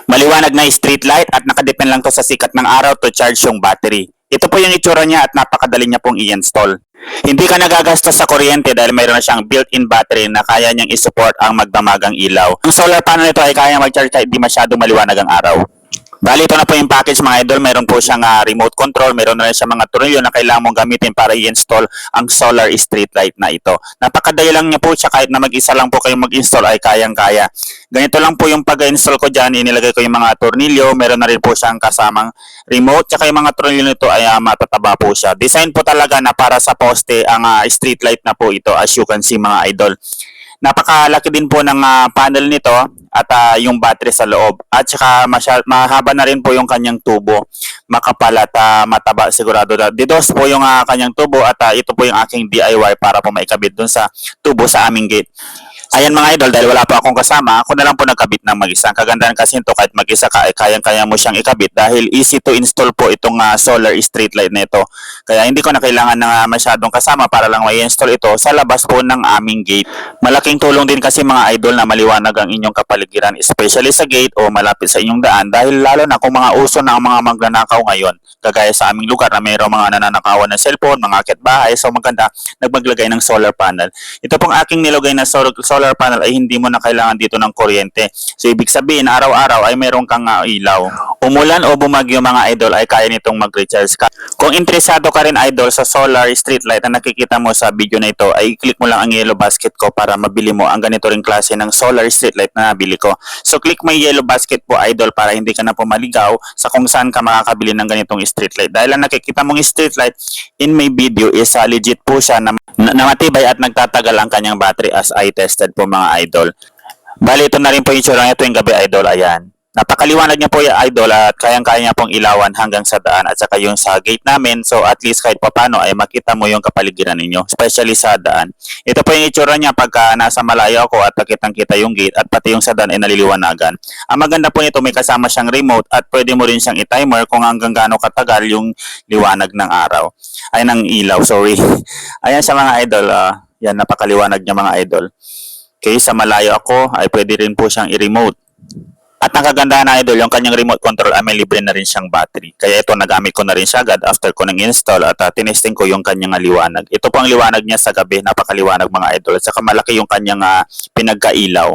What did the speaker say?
Maliwanag na street light at nakadepend lang to sa sikat ng araw to charge yung battery. Ito po yung itsura niya at napakadali niya pong i-install. Hindi ka nagagastos sa kuryente dahil mayroon na siyang built-in battery na kaya niyang i-support ang magdamagang ilaw. Ang solar panel nito ay kaya mag-charge kahit di masyado maliwanag ang araw. Bali, ito na po yung package mga idol. Meron po siyang remote control. Meron na rin siya mga tornilyo na kailangan mong gamitin para i-install ang solar street light na ito. Napakadali lang niya po siya. Kahit na mag-isa lang po kayong mag-install ay kayang-kaya. Ganito lang po yung pag-install ko dyan. Inilagay ko yung mga tornilyo. Meron na rin po siyang kasamang remote. Tsaka yung mga tornilyo nito ay matataba po siya. Design po talaga na para sa poste ang street light na po ito, as you can see mga idol. Napakalaki din po ng panel nito at yung battery sa loob. At saka mahaba na rin po yung kanyang tubo. Makapal at mataba sigurado. Didos po yung kanyang tubo at ito po yung aking DIY para po maikabit dun sa tubo sa aming gate. Ayan mga idol, dahil wala po akong kasama, ako na lang po nagkabit ng mag-isa. Ang kagandahan kasi ito, kahit mag-isa ka, ay kayang-kaya mo siyang ikabit dahil easy to install po itong solar street light na ito. Kaya hindi ko na kailangan ng masyadong kasama para lang ma-install ito sa labas po ng aming gate. Malaking tulong din kasi mga idol na maliwanag ang inyong kapaligiran, especially sa gate o malapit sa inyong daan dahil lalo na kung mga uso na ang mga magnanakaw ngayon. Kagaya sa aming lugar na mayroong mga nananakawan ng cellphone, mga akit-bahay, so maganda nagmaglagay ng solar panel. Ito pong aking nilagay na solar panel ay hindi mo na kailangan dito ng kuryente. So ibig sabihin, araw-araw ay meron kang ilaw. Umulan o bumagyo mga idol ay kaya nitong mag-recharge ka. Kung interesado ka rin idol sa solar street light na nakikita mo sa video na ito, ay click mo lang ang yellow basket ko para mabili mo ang ganito ring klase ng solar street light na nabili ko. So click mo yung yellow basket po idol para hindi ka na pumaligaw sa kung saan ka makakabili ng ganitong street light. Dahil ang nakikita mong street light in my video is legit po siya na matibay at nagtatagal ang kanyang battery as I tested po mga idol. Bali, ito na rin po yung tsura niya tuwing gabi idol. Ayan. Napakaliwanag niya po yung idol at kayang-kaya niya pong ilawan hanggang sa daan at saka yung sa gate namin. So at least kahit papano ay makita mo yung kapaligiran ninyo, especially sa daan. Ito po yung itsura niya pagka nasa malayo ako at nakitang-kita yung gate at pati yung sa daan ay naliliwanagan. Ang maganda po nito, may kasama siyang remote at pwede mo rin siyang i-timer kung hanggang gaano katagal yung liwanag ng araw. Ay, ng ilaw, sorry. Ayan sa mga idol, yan napakaliwanag niya mga idol. Okay, sa malayo ako ay pwede rin po siyang i-remote. At ang kagandahan na idol, yung kanyang remote control ay may libre na rin siyang battery. Kaya ito, nagamit ko na rin siya agad after ko nang install at tinesting ko yung kanyang liwanag. Ito po ang liwanag niya sa gabi, napakaliwanag mga idol. At saka malaki yung kanyang pinagkailaw.